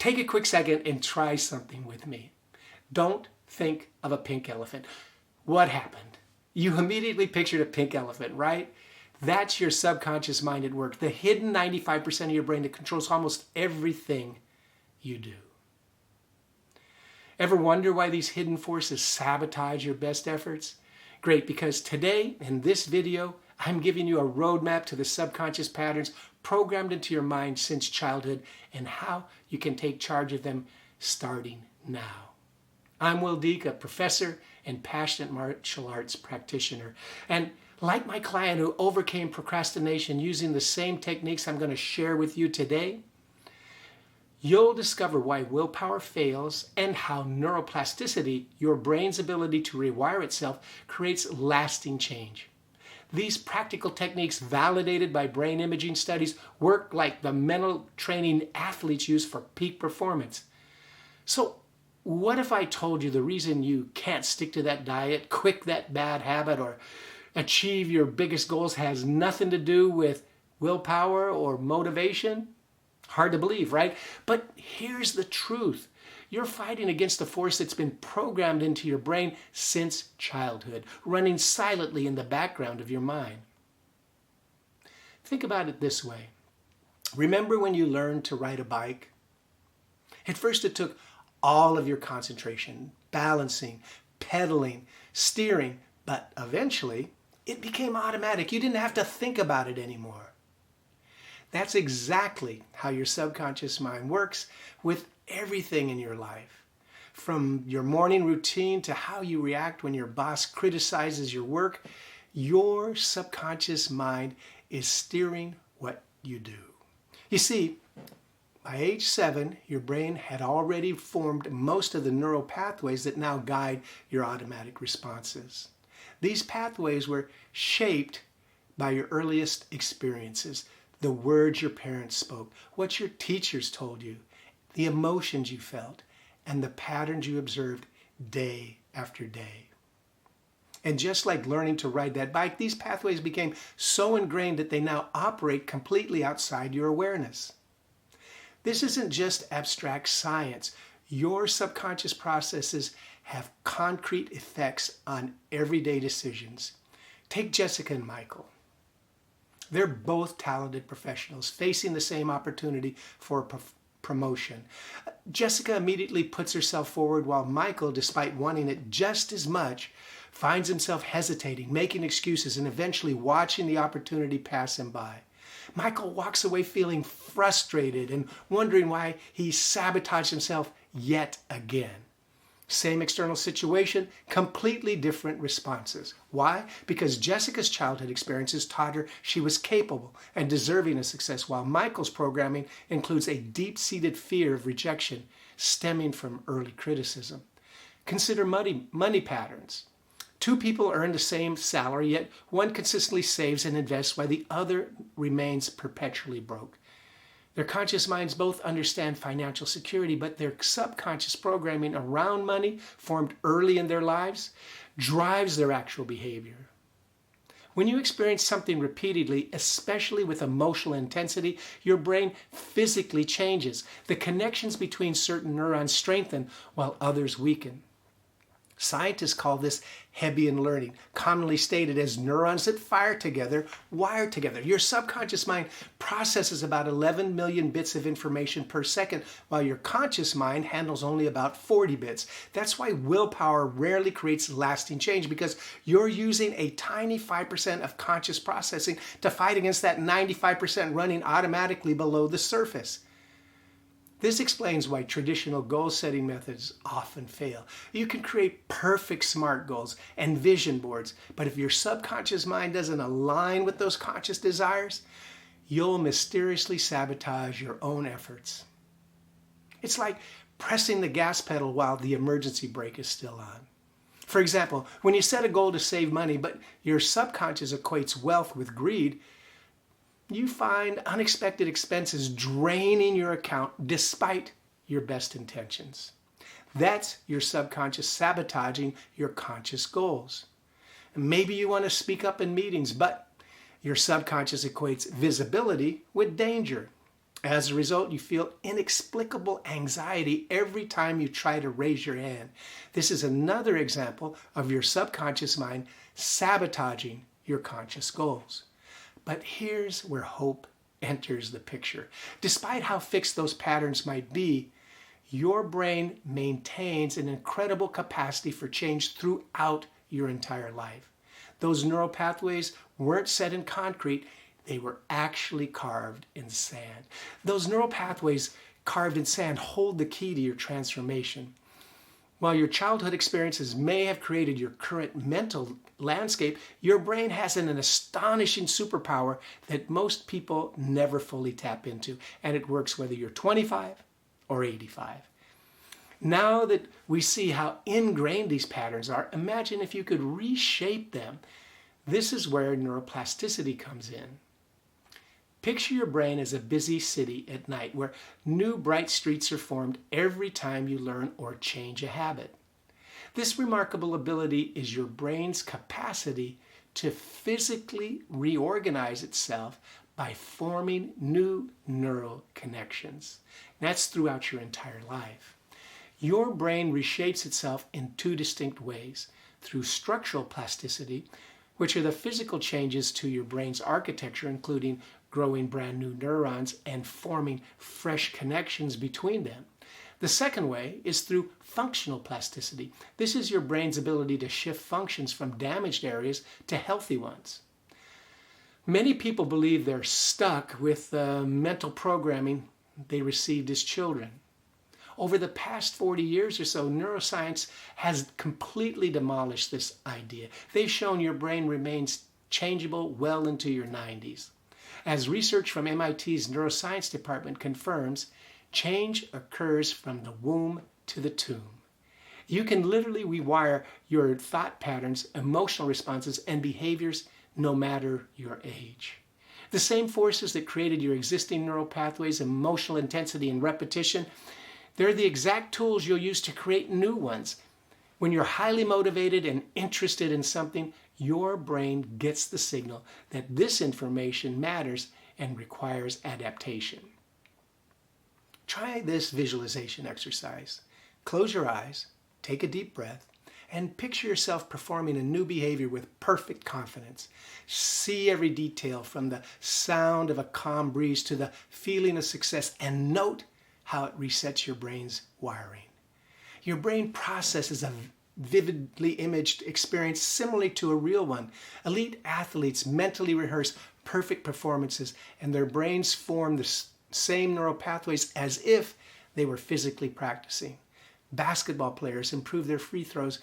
Take a quick second and try something with me. Don't think of a pink elephant. What happened? You immediately pictured a pink elephant, right? That's your subconscious mind at work, the hidden 95% of your brain that controls almost everything you do. Ever wonder why these hidden forces sabotage your best efforts? Great, because today, in this video, I'm giving you a roadmap to the subconscious patterns programmed into your mind since childhood and how you can take charge of them starting now. I'm Will Deek, a professor and passionate martial arts practitioner. And like my client who overcame procrastination using the same techniques I'm going to share with you today, you'll discover why willpower fails and how neuroplasticity, your brain's ability to rewire itself, creates lasting change. These practical techniques, validated by brain imaging studies, work like the mental training athletes use for peak performance. So, what if I told you the reason you can't stick to that diet, quit that bad habit, or achieve your biggest goals has nothing to do with willpower or motivation? Hard to believe, right? But here's the truth. You're fighting against a force that's been programmed into your brain since childhood, running silently in the background of your mind. Think about it this way. Remember when you learned to ride a bike? At first it took all of your concentration, balancing, pedaling, steering, but eventually it became automatic. You didn't have to think about it anymore. That's exactly how your subconscious mind works with everything in your life. From your morning routine to how you react when your boss criticizes your work, your subconscious mind is steering what you do. You see, by age 7, your brain had already formed most of the neural pathways that now guide your automatic responses. These pathways were shaped by your earliest experiences, the words your parents spoke, what your teachers told you, the emotions you felt, and the patterns you observed day after day. And just like learning to ride that bike, these pathways became so ingrained that they now operate completely outside your awareness. This isn't just abstract science. Your subconscious processes have concrete effects on everyday decisions. Take Jessica and Michael. They're both talented professionals facing the same opportunity for promotion. Jessica immediately puts herself forward while Michael, despite wanting it just as much, finds himself hesitating, making excuses, and eventually watching the opportunity pass him by. Michael walks away feeling frustrated and wondering why he sabotaged himself yet again. Same external situation, completely different responses. Why? Because Jessica's childhood experiences taught her she was capable and deserving of success, while Michael's programming includes a deep-seated fear of rejection stemming from early criticism. Consider money patterns. Two people earn the same salary, yet one consistently saves and invests while the other remains perpetually broke. Their conscious minds both understand financial security, but their subconscious programming around money, formed early in their lives, drives their actual behavior. When you experience something repeatedly, especially with emotional intensity, your brain physically changes. The connections between certain neurons strengthen while others weaken. Scientists call this Hebbian learning, commonly stated as neurons that fire together, wire together. Your subconscious mind processes about 11 million bits of information per second, while your conscious mind handles only about 40 bits. That's why willpower rarely creates lasting change, because you're using a tiny 5% of conscious processing to fight against that 95% running automatically below the surface. This explains why traditional goal-setting methods often fail. You can create perfect SMART goals and vision boards, but if your subconscious mind doesn't align with those conscious desires, you'll mysteriously sabotage your own efforts. It's like pressing the gas pedal while the emergency brake is still on. For example, when you set a goal to save money, but your subconscious equates wealth with greed, you find unexpected expenses draining your account despite your best intentions. That's your subconscious sabotaging your conscious goals. Maybe you want to speak up in meetings, but your subconscious equates visibility with danger. As a result, you feel inexplicable anxiety every time you try to raise your hand. This is another example of your subconscious mind sabotaging your conscious goals. But here's where hope enters the picture. Despite how fixed those patterns might be, your brain maintains an incredible capacity for change throughout your entire life. Those neural pathways weren't set in concrete, they were actually carved in sand. Those neural pathways carved in sand hold the key to your transformation. While your childhood experiences may have created your current mental landscape, your brain has an astonishing superpower that most people never fully tap into, and it works whether you're 25 or 85. Now that we see how ingrained these patterns are, imagine if you could reshape them. This is where neuroplasticity comes in. Picture your brain as a busy city at night where new bright streets are formed every time you learn or change a habit. This remarkable ability is your brain's capacity to physically reorganize itself by forming new neural connections. That's throughout your entire life. Your brain reshapes itself in two distinct ways: through structural plasticity, which are the physical changes to your brain's architecture, including growing brand new neurons and forming fresh connections between them. The second way is through functional plasticity. This is your brain's ability to shift functions from damaged areas to healthy ones. Many people believe they're stuck with the mental programming they received as children. Over the past 40 years or so, neuroscience has completely demolished this idea. They've shown your brain remains changeable well into your 90s. As research from MIT's neuroscience department confirms, change occurs from the womb to the tomb. You can literally rewire your thought patterns, emotional responses, and behaviors no matter your age. The same forces that created your existing neural pathways, emotional intensity, and repetition, they're the exact tools you'll use to create new ones. When you're highly motivated and interested in something, your brain gets the signal that this information matters and requires adaptation. Try this visualization exercise. Close your eyes, take a deep breath, and picture yourself performing a new behavior with perfect confidence. See every detail from the sound of a calm breeze to the feeling of success, and note how it resets your brain's wiring. Your brain processes a vividly imaged experience similarly to a real one. Elite athletes mentally rehearse perfect performances, and their brains form the same neural pathways as if they were physically practicing. Basketball players improve their free throws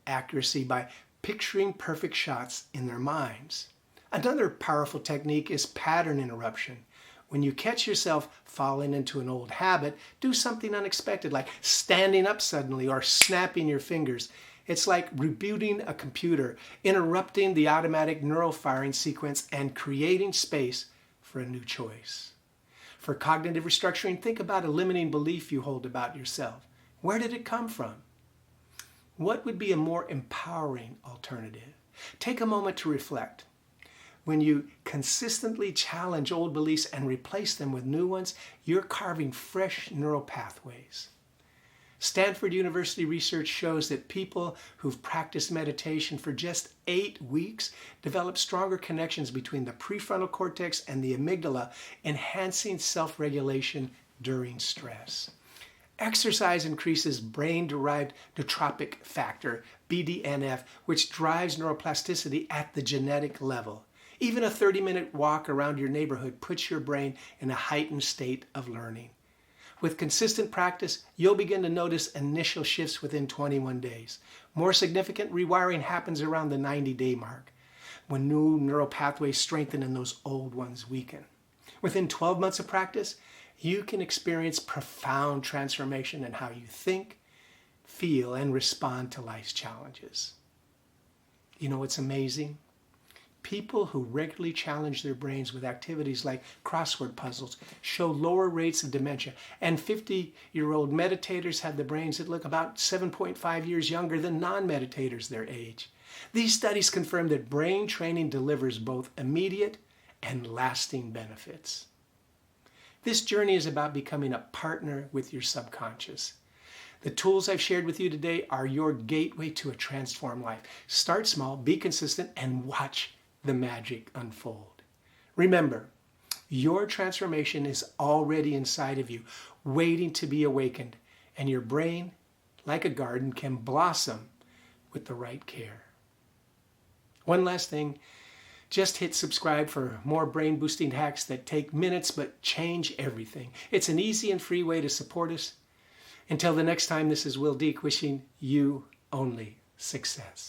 accuracy by picturing perfect shots in their minds. Another powerful technique is pattern interruption. When you catch yourself falling into an old habit, do something unexpected like standing up suddenly or snapping your fingers. It's like rebooting a computer, interrupting the automatic neural firing sequence and creating space for a new choice. For cognitive restructuring, think about a limiting belief you hold about yourself. Where did it come from? What would be a more empowering alternative? Take a moment to reflect. When you consistently challenge old beliefs and replace them with new ones, you're carving fresh neural pathways. Stanford University research shows that people who've practiced meditation for just 8 weeks develop stronger connections between the prefrontal cortex and the amygdala, enhancing self-regulation during stress. Exercise increases brain-derived neurotrophic factor, BDNF, which drives neuroplasticity at the genetic level. Even a 30-minute walk around your neighborhood puts your brain in a heightened state of learning. With consistent practice, you'll begin to notice initial shifts within 21 days. More significant rewiring happens around the 90-day mark, when new neural pathways strengthen and those old ones weaken. Within 12 months of practice, you can experience profound transformation in how you think, feel, and respond to life's challenges. You know what's amazing? People who regularly challenge their brains with activities like crossword puzzles show lower rates of dementia, and 50-year-old meditators have the brains that look about 7.5 years younger than non-meditators their age. These studies confirm that brain training delivers both immediate and lasting benefits. This journey is about becoming a partner with your subconscious. The tools I've shared with you today are your gateway to a transformed life. Start small, be consistent, and watch the magic unfold. Remember, your transformation is already inside of you, waiting to be awakened, and your brain, like a garden, can blossom with the right care. One last thing, just hit subscribe for more brain-boosting hacks that take minutes but change everything. It's an easy and free way to support us. Until the next time, this is Will Deek wishing you only success.